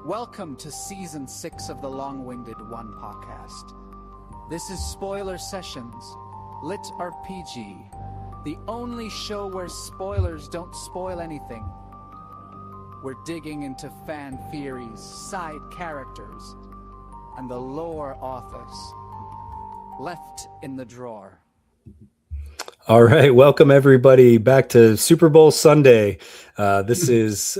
Welcome to Season 6 of the Long-Winded One podcast. This is Spoiler Sessions, Lit RPG, the only show where spoilers don't spoil anything. We're digging into fan theories, side characters, and the lore office left in the drawer. All right, welcome everybody back to Super Bowl Sunday. This is,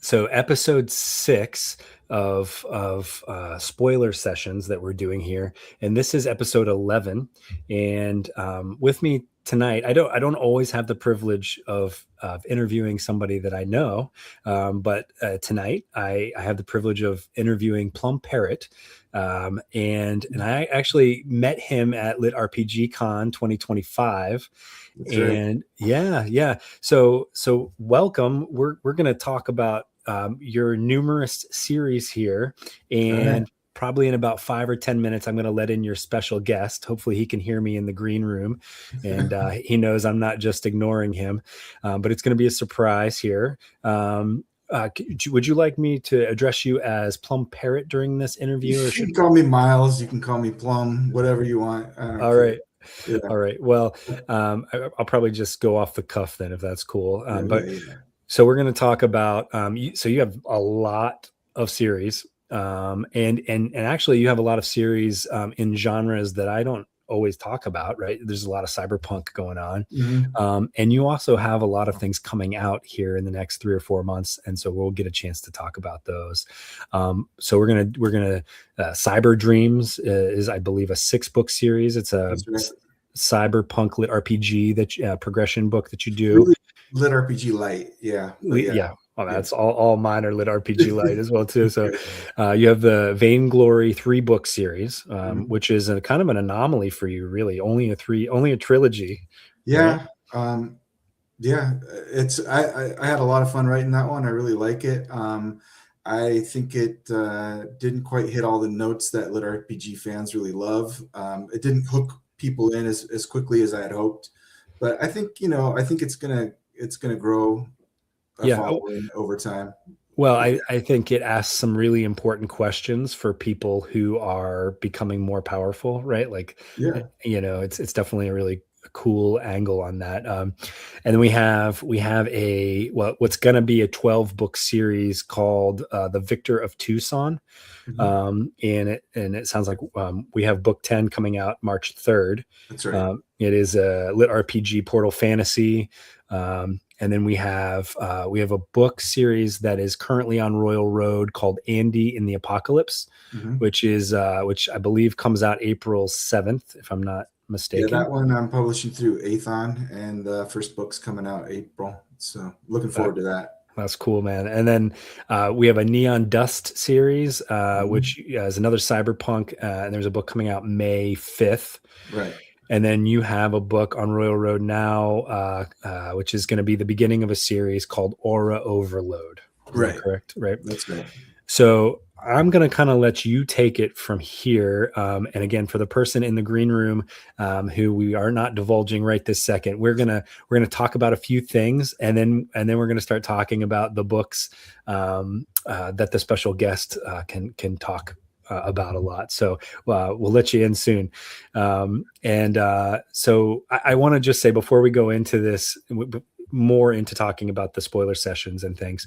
so episode 6 of spoiler sessions that we're doing here, and this is episode 11. And with me tonight, I don't always have the privilege of interviewing somebody that I know, but tonight I have the privilege of interviewing Plum Parrot. And I actually met him at Lit RPG Con 2025. That's and right. Yeah. So welcome. We're going to talk about your numerous series here, and probably in about 5 or 10 minutes, I'm going to let in your special guest. Hopefully he can hear me in the green room, and he knows I'm not just ignoring him, but it's going to be a surprise here. Would you like me to address you as Plum Parrot during this interview? You can call me Miles. You can call me Plum, whatever you want. All right. Yeah. All right. Well, I'll probably just go off the cuff then, if that's cool. So we're going to talk about, so you have a lot of series, and actually you have a lot of series in genres that I don't always talk about, right? There's a lot of cyberpunk going on. Mm-hmm. And you also have a lot of things coming out here in the next 3 or 4 months. And so we'll get a chance to talk about those. So we're going to Cyber Dreams is, I believe, a 6-book series. It's a cyberpunk lit RPG that progression book that you do. Really lit RPG light. Yeah. Well, that's all mine are lit RPG light as well too. So you have the Vainglory 3-book series, which is a kind of an anomaly for you, really. Only a trilogy. Yeah. Right? It's I had a lot of fun writing that one. I really like it. I think it didn't quite hit all the notes that lit RPG fans really love. It didn't hook people in as quickly as I had hoped, but I think it's gonna grow following over time. Well, I think it asks some really important questions for people who are becoming more powerful, right? Like, it's definitely a really cool angle on that. And then we have what's going to be a 12-book series called the Victor of Tucson. And it sounds like we have book 10 coming out March 3rd. That's right. It is a lit RPG portal fantasy. And then we have a book series that is currently on Royal Road called Andy in the Apocalypse, which I believe comes out April 7th, if I'm not mistaken. Yeah, that one I'm publishing through Athon, and the first book's coming out April. So looking forward to that. That's cool, man. And then we have a Neon Dust series, which is another cyberpunk, and there's a book coming out May 5th. Right. And then you have a book on Royal Road now, which is going to be the beginning of a series called Aura Overload. Right. Correct. Right. That's right. So I'm going to kind of let you take it from here. And again, for the person in the green room who we are not divulging right this second, we're gonna talk about a few things, and then we're going to start talking about the books that the special guest can talk about a lot. So we'll let you in soon. So I want to just say, before we go into this more into talking about the spoiler sessions and things,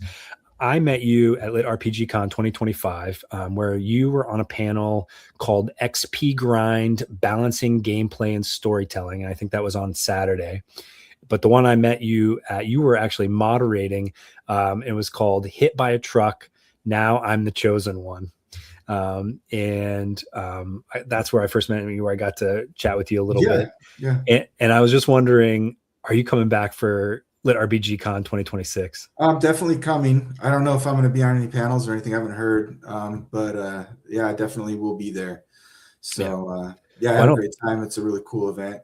I met you at Lit RPG Con 2025, where you were on a panel called XP Grind, Balancing Gameplay and Storytelling. And I think that was on Saturday. But the one I met you at, you were actually moderating. It was called Hit by a Truck, Now I'm the Chosen One. That's where I first met you, where I got to chat with you a little bit. Yeah. And I was just wondering, are you coming back for Lit RPG Con 2026? I'm definitely coming. I don't know if I'm going to be on any panels or anything. I haven't heard. But I definitely will be there. So I had a great time. It's a really cool event.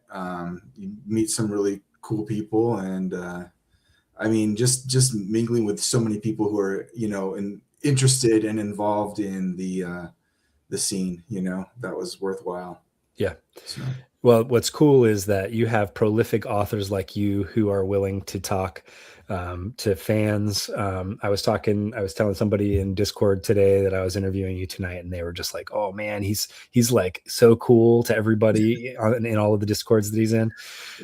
You meet some really cool people, and just mingling with so many people who are, interested and involved in the scene, that was worthwhile. Yeah. Well, what's cool is that you have prolific authors like you who are willing to talk to fans. I was telling somebody in Discord today that I was interviewing you tonight, and they were just like, "Oh man, he's like so cool to everybody in all of the Discords that he's in."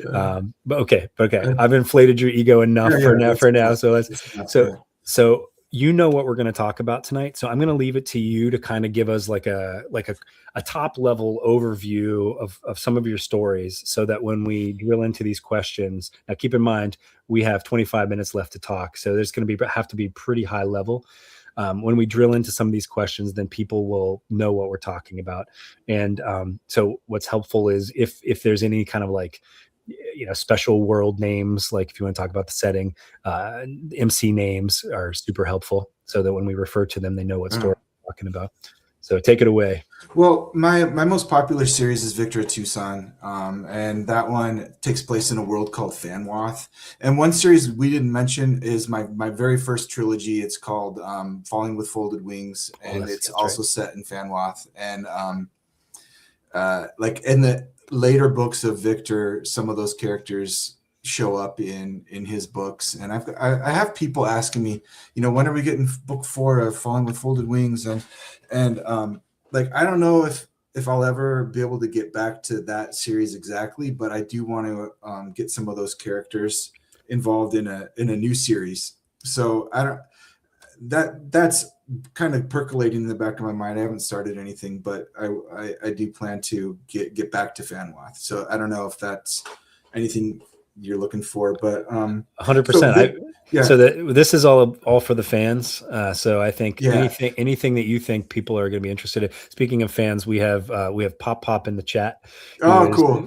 But okay, I've inflated your ego enough for now. So you know what we're going to talk about tonight. So I'm going to leave it to you to kind of give us like a top level overview of some of your stories, so that when we drill into these questions, now keep in mind we have 25 minutes left to talk, so there's going to have to be pretty high level. When we drill into some of these questions, then people will know what we're talking about. And so what's helpful is if there's any kind of like, special world names, like if you want to talk about the setting, MC names are super helpful, so that when we refer to them, they know what story we're talking about. So take it away. Well, my most popular series is Victor of Tucson, and that one takes place in a world called Fanwath. And one series we didn't mention is my very first trilogy. It's called Falling with Folded Wings, and it's also set in Fanwath. And like in the later books of Victor, some of those characters show up in his books. And I have people asking me, when are we getting book 4 of Falling with Folded Wings? And like, I don't know if I'll ever be able to get back to that series exactly, but I do want to get some of those characters involved in a new series. So that's kind of percolating in the back of my mind. I haven't started anything, but I do plan to get back to Fanwath. So I don't know if that's anything you're looking for, but 100%. So that this is all for the fans. So I think anything that you think people are going to be interested in. Speaking of fans, we have Pop in the chat. Oh, cool.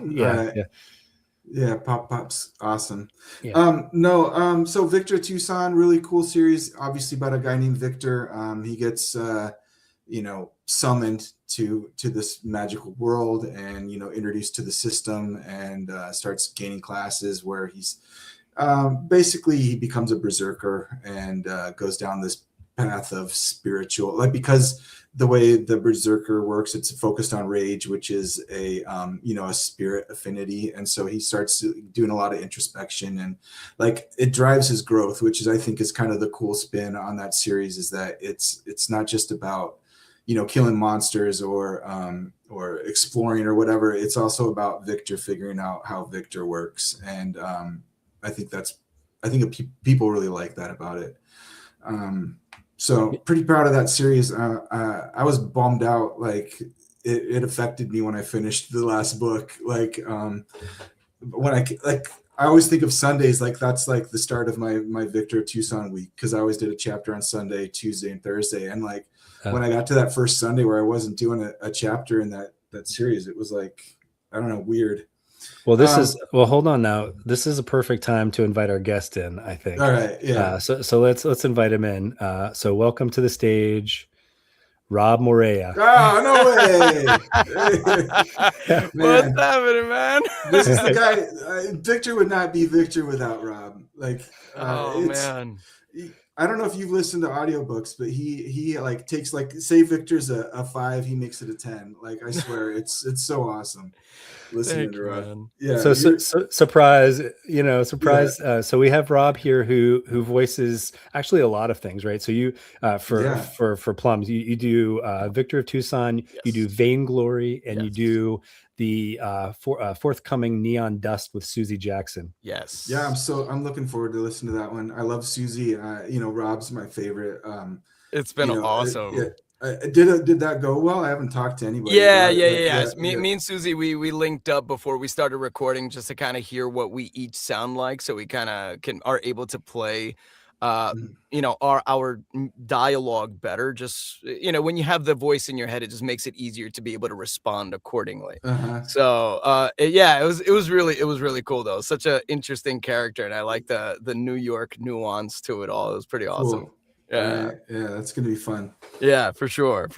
Yeah, Pop's awesome. Yeah. So Victor Tucson, really cool series, obviously about a guy named Victor. He gets summoned to this magical world and introduced to the system, and starts gaining classes where he's basically he becomes a berserker and goes down this path of spiritual, like, because the way the berserker works, it's focused on rage, which is a spirit affinity. And so he starts doing a lot of introspection, and like it drives his growth, which I think is kind of the cool spin on that series, is that it's not just about killing monsters or exploring or whatever. It's also about Victor figuring out how Victor works. And I think people really like that about it. So pretty proud of that series. I was bummed out. Like it affected me when I finished the last book. Like when I always think of Sundays, like that's like the start of my Victor Tucson week, because I always did a chapter on Sunday, Tuesday, and Thursday. And like when I got to that first Sunday where I wasn't doing a chapter in that series, it was like, I don't know, weird. Well, hold on now. This is a perfect time to invite our guest in, I think. All right. Yeah. So let's invite him in. So welcome to the stage, Robb Moreira. Oh, no way. What's happening, man? This is the guy. Victor would not be Victor without Robb. Like, man. I don't know if you've listened to audiobooks, but he like takes, like, say Victor's a 5, he makes it a 10. Like, I swear, it's so awesome listening to Robb. Yeah. So surprise. So we have Robb here who voices actually a lot of things, right? So you for Plums, you do Victor of Tucson, yes. You do Vainglory, and yes. You do the forthcoming Neon Dust with Susie Jackson. Yes. Yeah, I'm looking forward to listening to that one. I love Susie. Robb's my favorite. It's been awesome. Did that go well? I haven't talked to anybody. Yeah. Me and Susie, we linked up before we started recording, just to kind of hear what we each sound like, so we kind of are able to play our dialogue better. Just when you have the voice in your head, it just makes it easier to be able to respond accordingly. So it was really cool though. Such an interesting character, and I like the New York nuance to it all. It was pretty awesome. Cool. Yeah, that's gonna be fun. Yeah, for sure.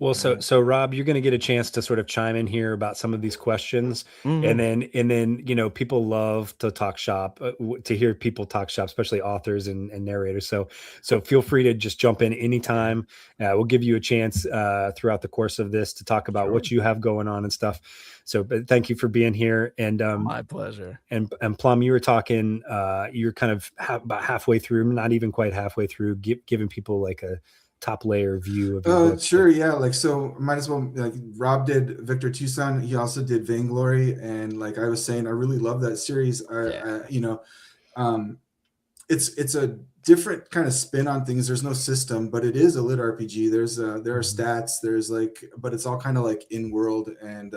Well, so Rob, you're going to get a chance to sort of chime in here about some of these questions, and then people love to talk shop, to hear people talk shop, especially authors and narrators. So feel free to just jump in anytime. We'll give you a chance throughout the course of this to talk about what you have going on and stuff. So, but thank you for being here. And my pleasure. And Plum, you were talking. You're kind of about halfway through, not even quite halfway through, giving people like a top layer view of your book. Sure, yeah. Like, so might as well, like, Rob did Victor of Tucson. He also did Vainglory, and like I was saying, I really love that series. It's a different kind of spin on things. There's no system, but it is a lit RPG. There are stats. There's but it's all kind of like in world, and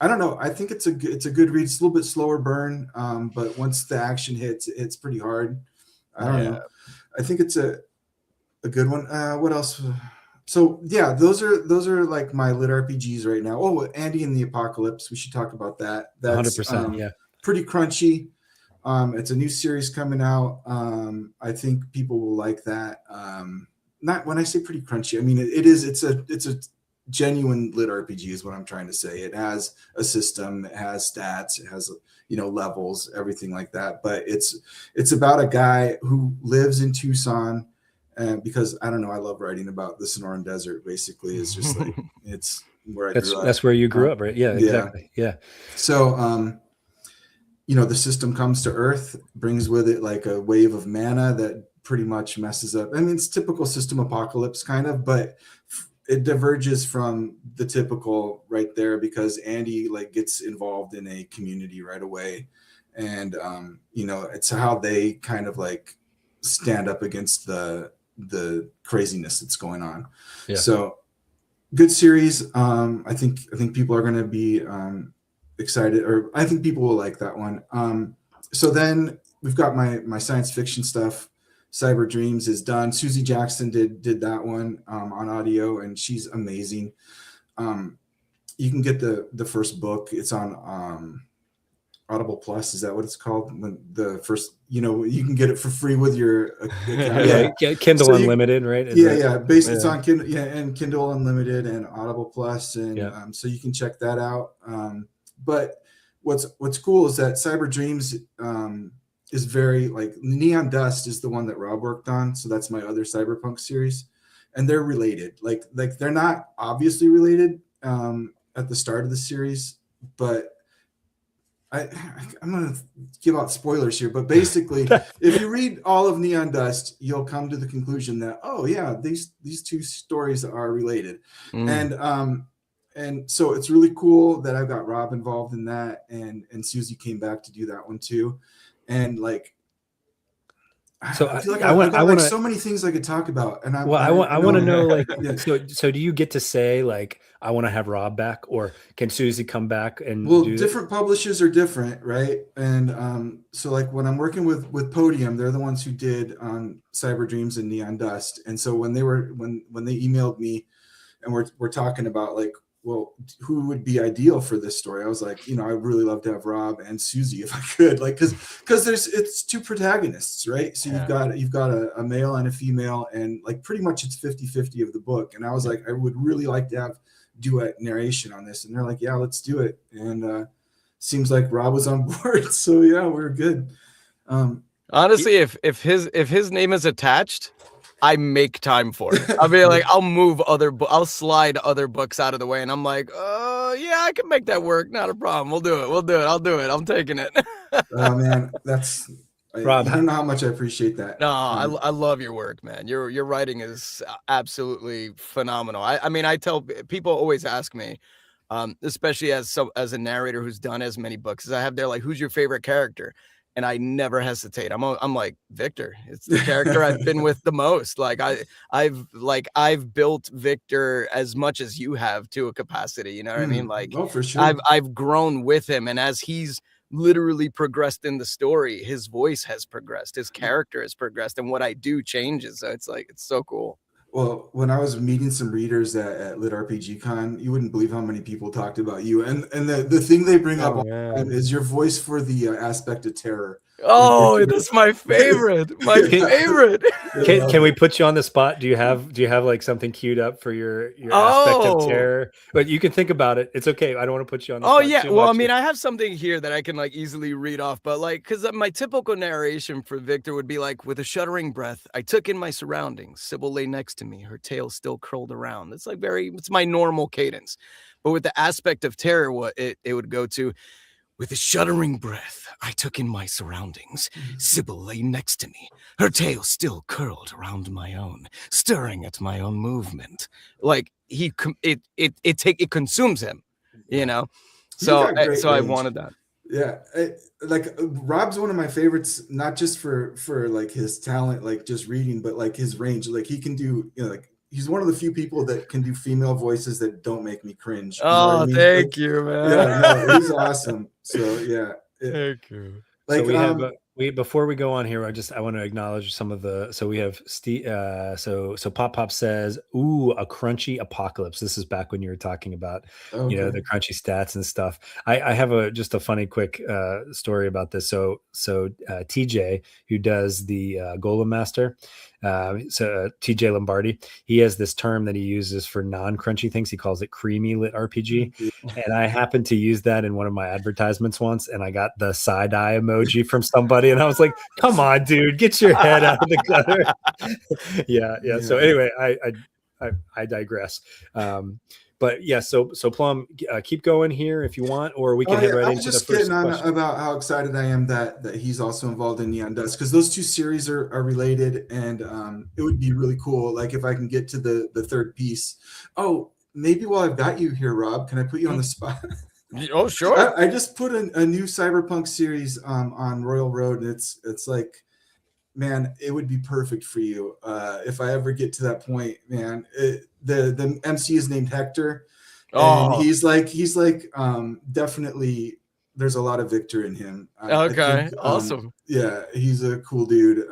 I don't know. I think it's a good read. It's a little bit slower burn, but once the action hits, it's pretty hard. I don't know. I think it's a good one. What else? So yeah, those are like my lit RPGs right now. Oh, Andy and the Apocalypse. We should talk about that. That's 100%. Yeah, pretty crunchy. It's a new series coming out. I think people will like that. Not when I say pretty crunchy, I mean it's a genuine lit RPG is what I'm trying to say. It has a system, it has stats, it has levels, everything like that. But it's about a guy who lives in Tucson. Because I don't know, I love writing about the Sonoran Desert. Basically, it's just like it's where I grew up. That's where you grew up, right? Yeah, exactly. Yeah. So, the system comes to Earth, brings with it like a wave of mana that pretty much messes up. I mean, it's typical system apocalypse kind of, but it diverges from the typical right there because Andy gets involved in a community right away, and it's how they kind of stand up against the craziness that's going on. Yeah. So good series. I think people are going to be excited, or I think people will like that one. So then we've got my science fiction stuff. Cyber Dreams is done. Susie Jackson did that one on audio, and she's amazing. You can get the first book. It's on Audible Plus, is that what it's called? When the first, you can get it for free with your account. Kindle so Unlimited, right? It's on Kindle, and Kindle Unlimited and Audible Plus, and so you can check that out. But what's cool is that Cyber Dreams is very Neon Dust is the one that Rob worked on, so that's my other cyberpunk series, and they're related. Like they're not obviously related at the start of the series, but I'm going to give out spoilers here, but basically, if you read all of Neon Dust, you'll come to the conclusion that, oh yeah, these two stories are related. And so it's really cool that I've got Rob involved in that, and Susie came back to do that one too. And so I feel like I want so many things I could talk about, and I want to know so do you get to say I want to have Rob back, or can Susie come back and different publishers are different, right? And so when I'm working with Podium, they're the ones who did Cyber Dreams and Neon Dust, and so when they emailed me and we're talking about well, who would be ideal for this story? I was like, I'd really love to have Rob and Susie if I could, because it's two protagonists, right? So you've got a male and a female, and pretty much it's 50-50 of the book. And I was like, I would really like to have duet narration on this. And they're like, yeah, let's do it. And seems like Rob was on board. So yeah, we're good. Honestly, if his name is attached, I make time for it. I'll be like, I'll move I'll slide other books out of the way, and I'm like, yeah, I can make that work. Not a problem. We'll do it. I'll do it. I'm taking it. Oh man, Rob, I don't know how much I appreciate that. No, I love your work, man. Your writing is absolutely phenomenal. I mean, I tell people always ask me, especially as a narrator who's done as many books as I have, they're like, who's your favorite character? And I never hesitate. I'm like, Victor. It's the character I've been with the most. I've built Victor as much as you have to a capacity. You know what I mean? For sure. I've grown with him, and as he's literally progressed in the story, his voice has progressed, his character has progressed, and what I do changes. So it's so cool. Well, when I was meeting some readers at Lit RPG Con, you wouldn't believe how many people talked about you. And the thing they bring up all the time is your voice for the aspect of terror. Oh, that's my favorite. My favorite. Can we put you on the spot? Do you have like something queued up for your aspect of terror? But you can think about it. It's okay. I don't want to put you on the spot. Yeah. Well, I mean, I have something here that I can like easily read off, but like, because my typical narration for Victor would be like, with a shuddering breath, I took in my surroundings. Sybil lay next to me, her tail still curled around. It's like it's my normal cadence. But with the aspect of terror, what it would go to, with a shuddering breath, I took in my surroundings. Sybil lay next to me, her tail still curled around my own, stirring at my own movement. Like it consumes him, you know. So I wanted that. Yeah, like Robb's one of my favorites, not just for like his talent, like just reading, but like his range. Like he can do, like he's one of the few people that can do female voices that don't make me cringe. You know what I mean? Thank you, man. Yeah, no, he's awesome. So yeah, thank you. Like so before we go on here, I want to acknowledge some of the. So we have Steve. So Pop says, "Ooh, a crunchy apocalypse." This is back when you were talking about, the crunchy stats and stuff. I have just a funny quick story about this. So TJ, who does the Golem Master, TJ Lombardi, he has this term that he uses for non-crunchy things. He calls it creamy lit RPG, and I happened to use that in one of my advertisements once, and I got the side eye emoji from somebody. And I was like, come on, dude, get your head out of the gutter. yeah. So anyway, I digress. But yeah, so Plum, keep going here if you want, or we can head right into the first question. I was just getting on about how excited I am that he's also involved in Neon Dust, because those two series are related, and it would be really cool, like if I can get to the third piece. Oh, maybe while I've got you here, Rob, can I put you on the spot? Oh, sure. I just put a new cyberpunk series on Royal Road, and it's like, man, it would be perfect for you if I ever get to that point, man. The MC is named Hector, and he's like definitely, there's a lot of Victor in him. I think, awesome. Yeah, he's a cool dude.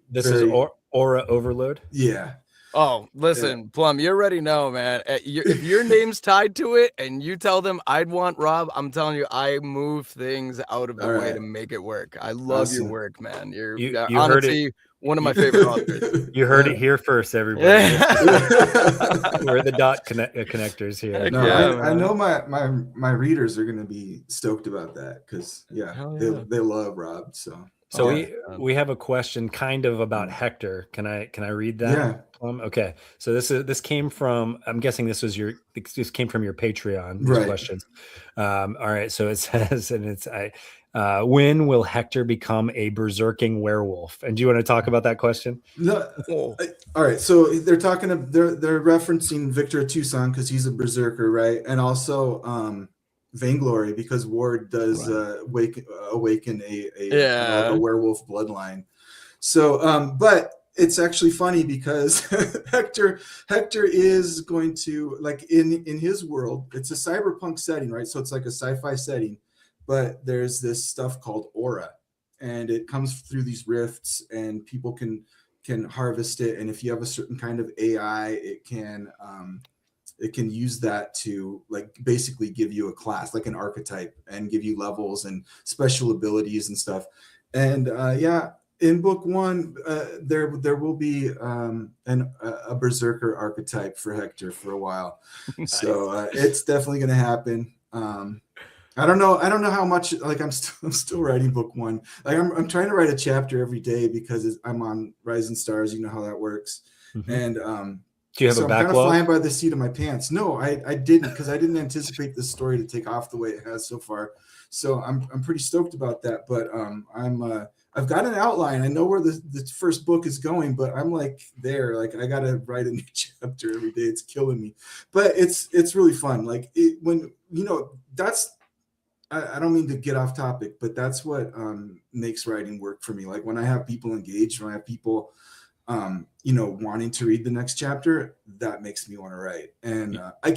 This is Aura Overload. Yeah. Oh, listen, Plum, you already know, man. If your name's tied to it and you tell them I'd want Rob, I'm telling you, I move things out of the way to make it work. I love your work, man. You're honestly one of my favorite authors. You heard it here first, everybody. We're the dot connectors here. No, I know my readers are going to be stoked about that, because they love Rob. So we have a question kind of about Hector. Can I read that? Yeah. Okay. So this came from, I'm guessing this came from your Patreon, these questions. All right. So it says, and it's when will Hector become a berserking werewolf? And do you want to talk about that question? No. All right. So they're referencing Victor of Tucson, because he's a berserker, right? And also Vainglory, because Ward does awaken a werewolf bloodline. So but it's actually funny, because Hector is going to, like, in his world, it's a cyberpunk setting, right? So it's like a sci-fi setting, but there's this stuff called aura, and it comes through these rifts, and people can harvest it. And if you have a certain kind of AI, it can use that to, like, basically give you a class, like an archetype, and give you levels and special abilities and stuff. And in book one, there will be a berserker archetype for Hector for a while. Nice. So it's definitely going to happen. I don't know how much, like, I'm still writing book one. Like, I'm trying to write a chapter every day, because I'm on Rising Stars. You know how that works. Mm-hmm. And do you have a backlog? I'm kind of flying by the seat of my pants. No, I didn't, because I didn't anticipate this story to take off the way it has so far. So I'm pretty stoked about that. But I've got an outline. I know where the first book is going, but I'm like there. Like, I gotta write a new chapter every day. It's killing me. But it's really fun. Like, when that's. I don't mean to get off topic, but that's what makes writing work for me. Like, when I have people engaged, when I have people wanting to read the next chapter, that makes me want to write. And I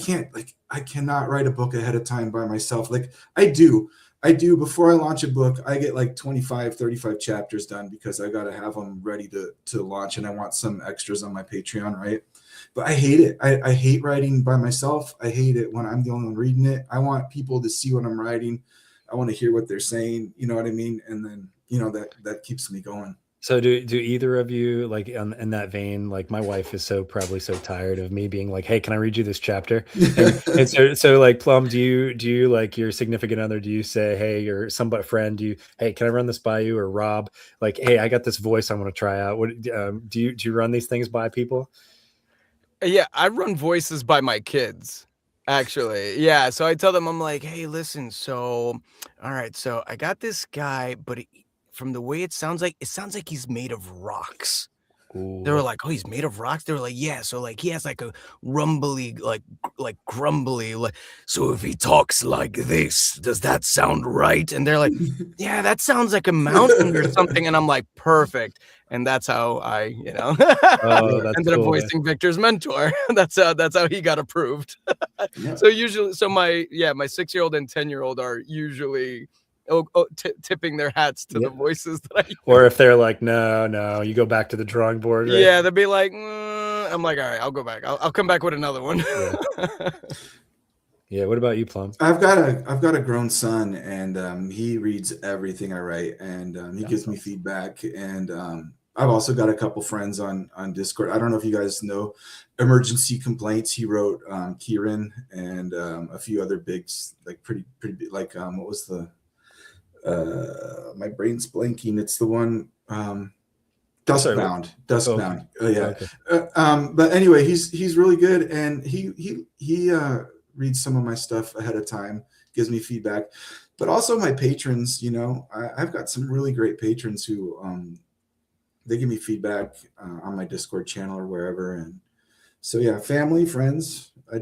cannot write a book ahead of time by myself. Like, I do before I launch a book, I get like 25, 35 chapters done, because I got to have them ready to launch, and I want some extras on my Patreon, right? But I hate it. I hate writing by myself. I hate it when I'm the only one reading it. I want people to see what I'm writing. want to hear what they're saying. You know what I mean? And then, that keeps me going. So do either of you, like in that vein, like my wife is probably so tired of me being like, hey, can I read you this chapter? And so like Plum, do you like your significant other, do you say, hey, or somebody friend, hey, can I run this by you? Or Rob, like, hey, I got this voice I want to try out. What do you run these things by people? Yeah, I run voices by my kids, actually. Yeah, so I tell them, I'm like, hey, listen, so all right, so I got this guy, but from the way it sounds like he's made of rocks. Ooh. They were like, oh, he's made of rocks. They were like, yeah. So like he has like a rumbly, like grumbly, like, so if he talks like this, does that sound right? And they're like, yeah, that sounds like a mountain or something. And I'm like, perfect. And that's how I, ended up voicing Victor's mentor. That's how he got approved. Yeah. So usually, my 6-year-old and 10-year-old are usually tipping their hats to the voices that I use. Or if they're like, no, you go back to the drawing board, right? Yeah, they'll be like, I'm like, all right, I'll go back. I'll come back with another one. Yeah. What about you, Plum? I've got a grown son, and he reads everything I write, and he gives me feedback. And I've also got a couple friends on Discord. I don't know if you guys know Emergency Complaints. He wrote Kieran and a few other bigs, like pretty big, like what was the my brain's blanking. It's the one Duskbound. Oh yeah. Okay. But anyway, he's really good, and he reads some of my stuff ahead of time, gives me feedback. But also my patrons, I've got some really great patrons who they give me feedback on my Discord channel or wherever. And so yeah, family, friends. I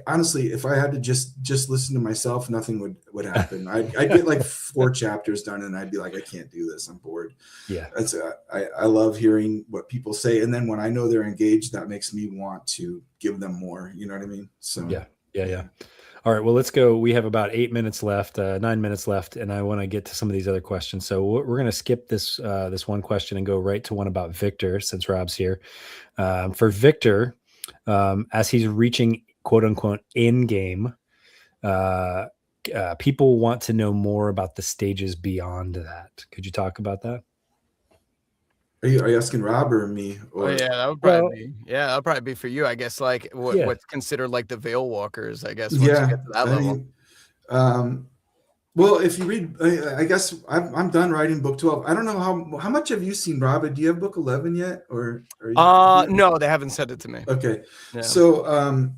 honestly, if I had to just listen to myself, nothing would happen. I'd get like 4 chapters done, and I'd be like, I can't do this. I'm bored. Yeah. I love hearing what people say. And then when I know they're engaged, that makes me want to give them more. You know what I mean? So yeah. All right, well, let's go. We have about 8 minutes left, 9 minutes left, and I want to get to some of these other questions. So we're going to skip this one question and go right to one about Victor, since Rob's here. For Victor, as he's reaching quote unquote end game, people want to know more about the stages beyond that. Could you talk about that? Are you asking Rob or me? Or... Oh yeah, that would probably be for you, I guess. Like what's considered like the Veil Walkers, I guess. Once you get to that level. Well, if you read, I guess I'm done writing book 12. I don't know how much have you seen, Rob? Do you have book 11 yet, or? No, they haven't sent it to me. Okay, yeah. So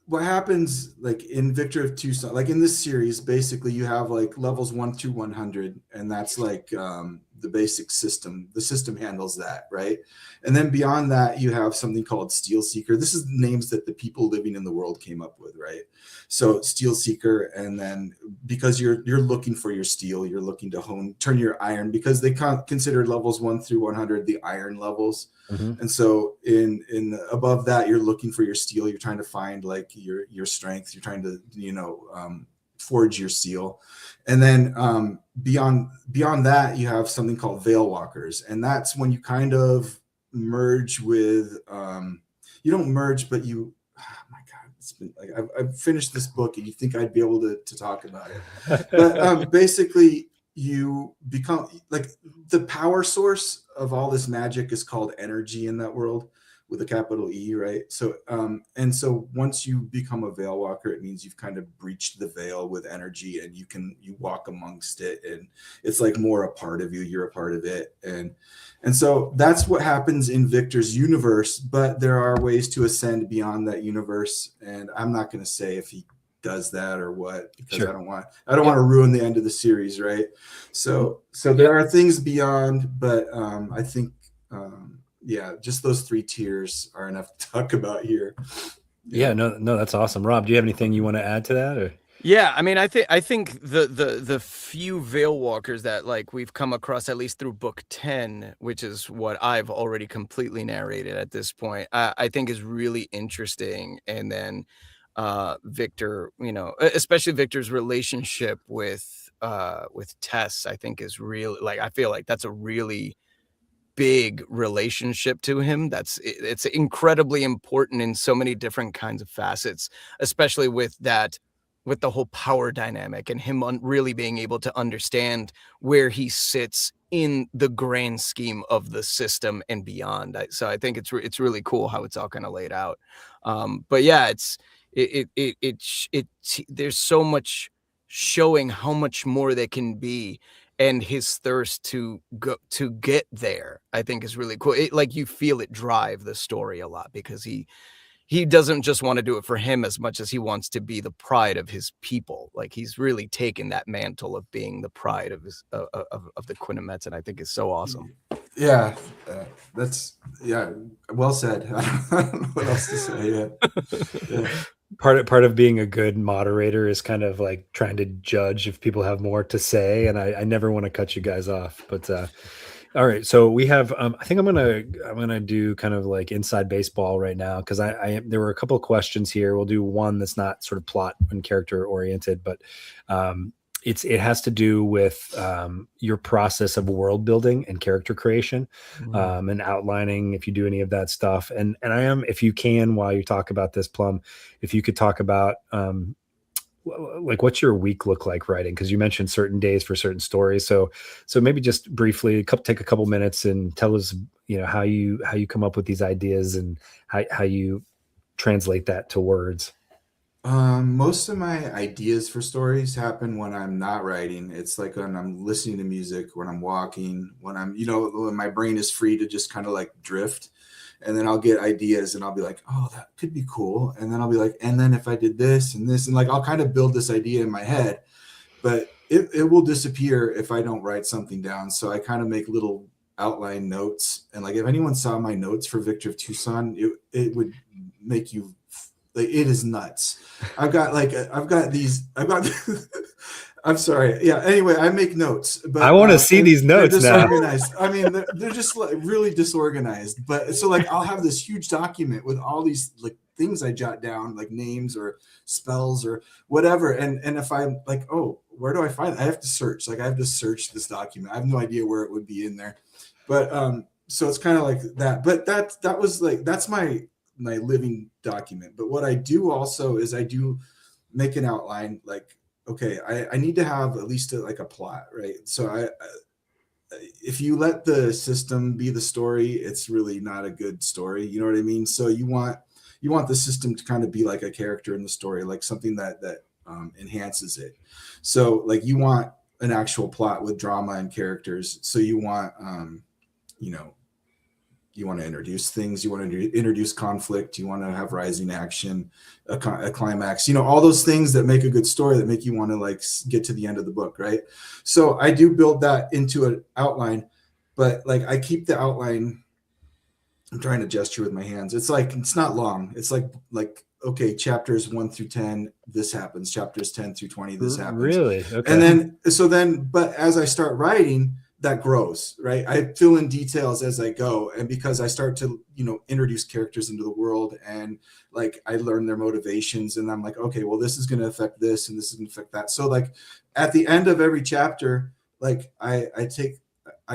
what happens like in Victor of Tucson, like in this series, basically you have like levels 1 through 100, and that's like the basic system. The system handles that, right? And then beyond that, you have something called Steel Seeker. This is names that the people living in the world came up with, right? So Steel Seeker, and then because you're looking for your steel, you're looking to turn your iron, because they consider levels 1 through 100 the iron levels. Mm-hmm. And so in above that, you're looking for your steel. You're trying to find like your strength. You're trying to forge your steel. And then beyond that, you have something called Veil Walkers, and that's when you kind of merge with you don't merge, but you. Oh my God, it's been like I've finished this book, and you think I'd be able to talk about it, but basically you become like the power source of all this magic is called energy in that world, with a capital E, right? So and so once you become a Veil Walker, it means you've kind of breached the veil with energy, and you walk amongst it, and it's like more a part of you. You're a part of it, and so that's what happens in Victor's universe. But there are ways to ascend beyond that universe, and I'm not going to say if he does that or what, because sure. I don't want to ruin the end of the series, right? So there are things beyond, but I think just those 3 tiers are enough to talk about here. Yeah, no, that's awesome. Rob, do you have anything you want to add to that, or? Yeah, I mean, I think the few Veil Walkers that like we've come across, at least through book 10, which is what I've already completely narrated at this point, I think is really interesting. And then Victor, especially Victor's relationship with Tess, I think is really, like, I feel like that's a really big relationship to him. It's incredibly important in so many different kinds of facets, especially with that with the whole power dynamic and him really being able to understand where he sits in the grand scheme of the system and beyond. So I think it's really cool how it's all kind of laid out. But yeah, there's so much showing how much more they can be, and his thirst to get there, I think is really cool. Like you feel it drive the story a lot, because he doesn't just want to do it for him as much as he wants to be the pride of his people. Like he's really taken that mantle of being the pride of his of the Quinametz, and I think is so awesome. Yeah, well said. I don't know what else to say. Yeah. Part of being a good moderator is kind of like trying to judge if people have more to say, and I never want to cut you guys off, but all right, so we have I think I'm gonna do kind of like inside baseball right now, because there were a couple of questions here. We'll do one that's not sort of plot and character oriented, but it has to do with your process of world building and character creation, and outlining, if you do any of that stuff. And if you can, while you talk about this, Plum, if you could talk about like what's your week look like writing, because you mentioned certain days for certain stories. So maybe just briefly take a couple minutes and tell us, how you come up with these ideas and how you translate that to words. Most of my ideas for stories happen when I'm not writing. It's like when I'm listening to music, when I'm walking, when I'm, when my brain is free to just kind of like drift. And then I'll get ideas and I'll be like, oh, that could be cool. And then I'll be like, and then if I did this and this, and like, I'll kind of build this idea in my head, but it will disappear if I don't write something down. So I kind of make little outline notes. And like, if anyone saw my notes for Victor of Tucson, it would make you like, it is nuts. I've got I'm sorry. Yeah. Anyway, I make notes, but I want to see these notes now. Disorganized. I mean, they're just like really disorganized. But so like, I'll have this huge document with all these like things I jot down, like names or spells or whatever. And if I'm like, oh, where do I find it? I have to search. Like I have to search this document. I have no idea where it would be in there. But so it's kind of like that. But that was like, that's my living document. But what I do also is I do make an outline, like, okay, I need to have at least like a plot, right? So if you let the system be the story, it's really not a good story. You know what I mean? So you want the system to kind of be like a character in the story, like something that enhances it. So like you want an actual plot with drama and characters. So you want, you want to introduce things, you want to introduce conflict, you want to have rising action, a climax, all those things that make a good story, that make you want to like get to the end of the book, right? So I do build that into an outline, but like I keep the outline, I'm trying to gesture with my hands. It's like, it's not long. It's like, okay, chapters 1 through 10, this happens. Chapters 10 through 20, this happens. Really? Okay. And but as I start writing, that grows, right? I fill in details as I go. And because I start to, introduce characters into the world, and like I learn their motivations, and I'm like, okay, well, this is going to affect this and this is going to affect that. So like at the end of every chapter, like I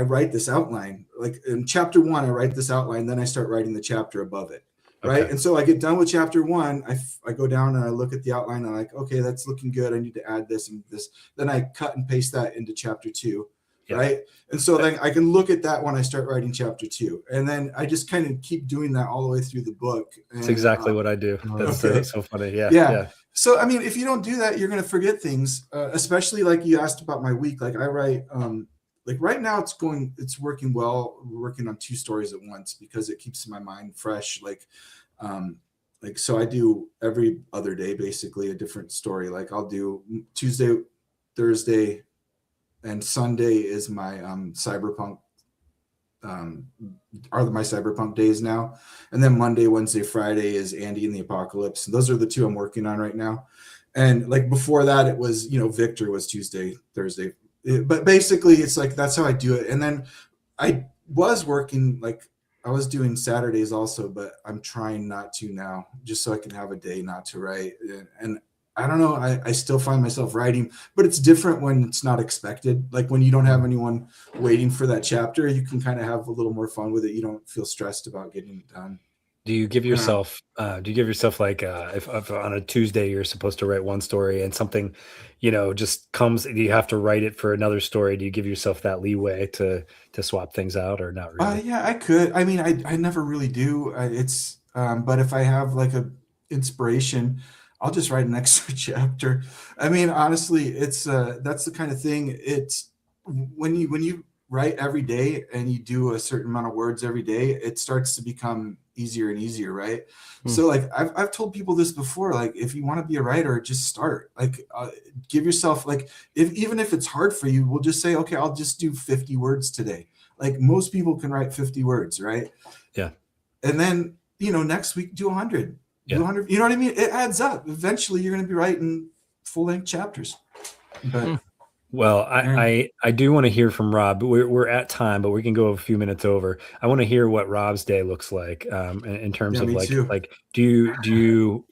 write this outline, like in chapter 1, I write this outline, then I start writing the chapter above it. Right. Okay. And so I get done with chapter 1, I go down and I look at the outline and I'm like, okay, that's looking good. I need to add this and this. Then I cut and paste that into chapter 2. Yeah. Right. And so then I can look at that when I start writing chapter 2. And then I just kind of keep doing that all the way through the book. That's exactly what I do. That's okay. So funny. Yeah. Yeah. So, I mean, if you don't do that, you're going to forget things, especially like you asked about my week. Like I write, like right now it's working well. We're working on 2 stories at once because it keeps my mind fresh. Like, so I do every other day, basically a different story. Like I'll do Tuesday, Thursday, and Sunday is my cyberpunk my cyberpunk days now. And then Monday, Wednesday, Friday is Andy and the Apocalypse. And those are the 2 I'm working on right now. And like before that, it was, Victor was Tuesday, Thursday. But basically it's like, that's how I do it. And then I was working, like I was doing Saturdays also, but I'm trying not to now, just so I can have a day not to write. And I don't know, I still find myself writing, but it's different when it's not expected. Like when you don't have anyone waiting for that chapter, you can kind of have a little more fun with it. You don't feel stressed about getting it done. Do you give yourself like if on a Tuesday you're supposed to write one story and something, just comes, you have to write it for another story? Do you give yourself that leeway to swap things out, or not really? Yeah, I could. I mean, I never really do. But if I have like a inspiration, I'll just write an extra chapter. I mean, honestly, it's that's the kind of thing. It's when you write every day and you do a certain amount of words every day, it starts to become easier and easier, right? So like I've told people this before, like if you want to be a writer, just start. Like give yourself, like, even if it's hard for you, we'll just say, okay, I'll just do 50 words today. Like most people can write 50 words, right? Yeah. And then, next week do 100. Yeah. Do 100. You know what I mean? It adds up. Eventually you're going to be writing full-length chapters. But well, I do want to hear from Robb. We're at time, but we can go a few minutes over. I want to hear what Robb's day looks like in terms of like do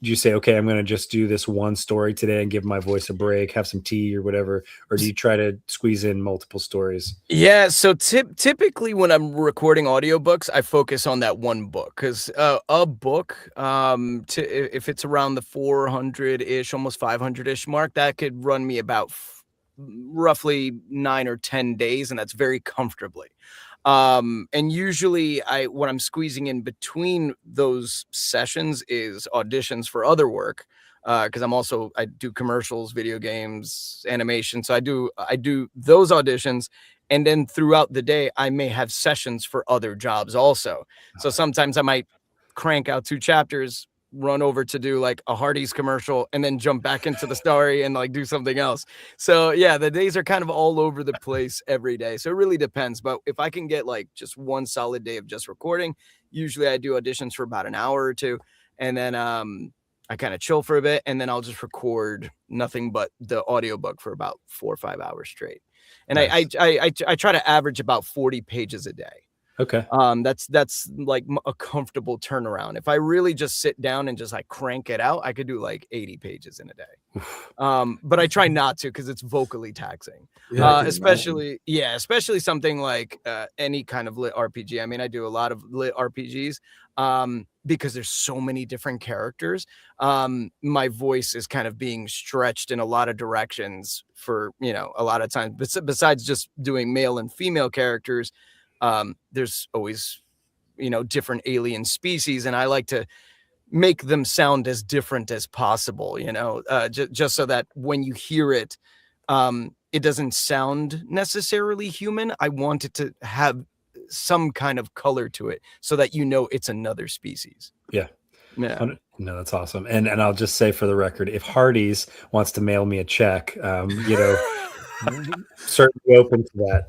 you say, okay, I'm going to just do this one story today and give my voice a break, have some tea or whatever, or do you try to squeeze in multiple stories? Yeah, so typically when I'm recording audiobooks, I focus on that one book, because a book, if it's around the 400-ish, almost 500-ish mark, that could run me about roughly 9 or 10 days, and that's very comfortably. And usually what I'm squeezing in between those sessions is auditions for other work, because I do commercials, video games, animation. So I do those auditions, and then throughout the day I may have sessions for other jobs also. So sometimes I might crank out 2 chapters, run over to do like a Hardee's commercial, and then jump back into the story and like do something else. So yeah, the days are kind of all over the place every day. So it really depends. But if I can get like just one solid day of just recording, usually I do auditions for about an hour or 2. And then I kind of chill for a bit, and then I'll just record nothing but the audiobook for about 4 or 5 hours straight. And nice. I try to average about 40 pages a day. Okay. That's like a comfortable turnaround. If I really just sit down and just like crank it out, I could do like 80 pages in a day. But I try not to, because it's vocally taxing. Yeah, especially something like any kind of lit RPG. I mean, I do a lot of lit RPGs because there's so many different characters. My voice is kind of being stretched in a lot of directions for, a lot of times. Besides just doing male and female characters, there's always, different alien species, and I like to make them sound as different as possible, just so that when you hear it, it doesn't sound necessarily human. I want it to have some kind of color to it so that it's another species. Yeah. Yeah. No, that's awesome. And I'll just say for the record, if Hardee's wants to mail me a check, certainly open to that.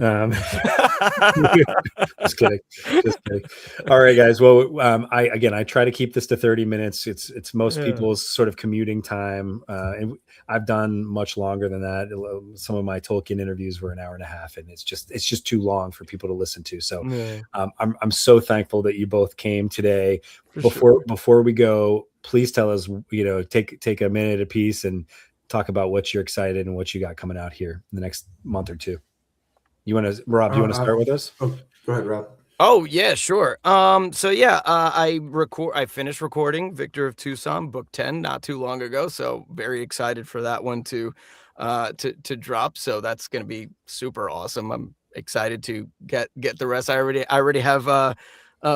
Just kidding. All right, guys. Well, I try to keep this to 30 minutes. It's most people's sort of commuting time, and I've done much longer than that. Some of my Tolkien interviews were an hour and a half, and it's just too long for people to listen to. So I'm so thankful that you both came today. Before we go, please tell us, take a minute apiece and talk about what you're excited and what you got coming out here in the next month or 2. Robb, you want to start with us? Oh, go ahead, Robb. Oh yeah, sure. I finished recording Victor of Tucson, book 10, not too long ago. So very excited for that one to drop. So that's going to be super awesome. I'm excited to get the rest. I already have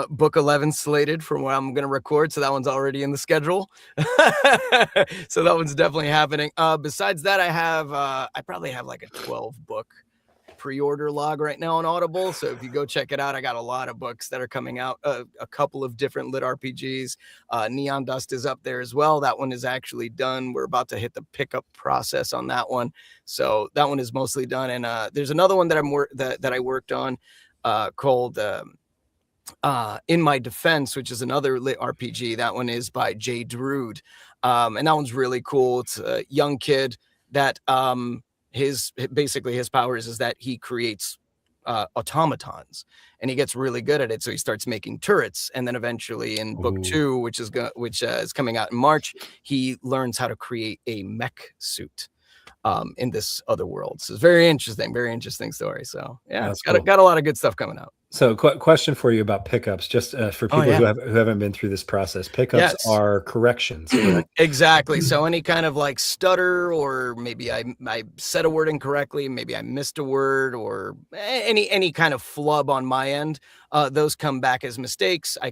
book 11 slated for when I'm going to record. So that one's already in the schedule. So that one's definitely happening. Besides that, I probably have like a 12 book pre-order log right now on Audible. So if you go check it out, I got a lot of books that are coming out, a couple of different lit RPGs. Neon Dust is up there as well. That one is actually done. We're about to hit the pickup process on that one. So that one is mostly done. And there's another one that I worked on called In My Defense, which is another lit RPG. That one is by Jay Drude. And that one's really cool. It's a young kid that his powers is that he creates automatons, and he gets really good at it. So he starts making turrets, and then eventually in book 2, which is coming out in March, he learns how to create a mech suit in this other world. So it's very interesting story. So yeah, it's got a lot of good stuff coming out. So, question for you about pickups, just for people who haven't been through this process. Pickups are corrections, correct? Exactly. So any kind of like stutter, or maybe I said a word incorrectly, maybe I missed a word, or any kind of flub on my end, those come back as mistakes. I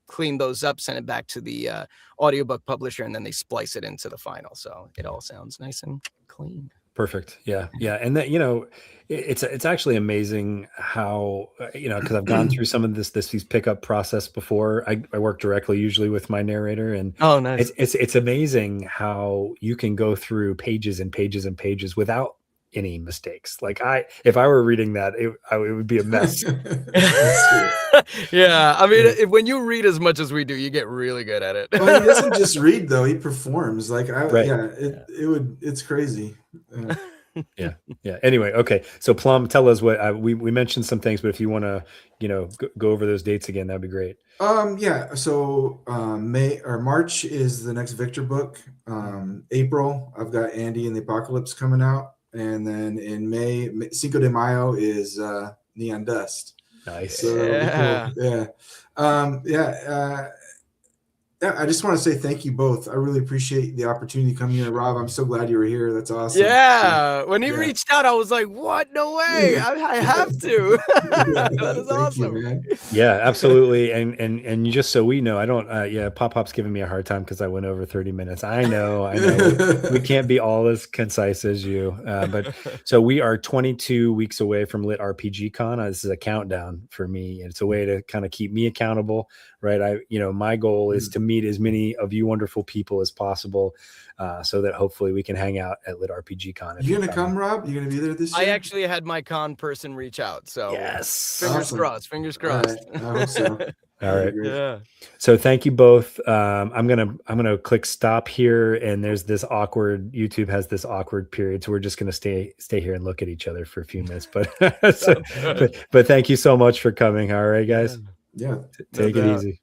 clean those up, send it back to the audiobook publisher, and then they splice it into the final. So it all sounds nice and clean. Perfect. Yeah. And that, it's actually amazing how, because I've gone through some of these pickup process before. I work directly usually with my narrator, and oh, nice. It's amazing how you can go through pages and pages and pages without any mistakes. Like if I were reading that, it would be a mess. Yeah. I mean, when you read as much as we do, you get really good at it. Well, he doesn't just read though. He performs right. It's crazy. Yeah. Anyway. Okay. So Plum, tell us what we mentioned some things, but if you want to, go over those dates again, that'd be great. So March is the next Victor book. April, I've got Andy and the Apocalypse coming out. And then in May, Cinco de Mayo is Neon Dust. Nice. So, I just want to say thank you both. I really appreciate the opportunity to come here. Rob, I'm so glad you were here. That's awesome. Yeah. When he reached out, I was like, what? No way. I have to. That is awesome. You, man. Yeah, absolutely. And just so we know, I don't, Pop-Pop's giving me a hard time because I went over 30 minutes. I know. We can't be all as concise as you. But so we are 22 weeks away from Lit RPG Con. This is a countdown for me. It's a way to kind of keep me accountable, right? My goal is to meet as many of you wonderful people as possible, so that hopefully we can hang out at Lit RPG Con. You gonna come, Rob? You gonna be there this year? I actually had my con person reach out, so yes, fingers crossed. Fingers crossed. All right. I hope so. All right. Yeah. So thank you both. I'm gonna click stop here, and there's this awkward. YouTube has this awkward period, so we're just gonna stay here and look at each other for a few minutes. But but thank you so much for coming. All right, guys. Yeah. Take it easy.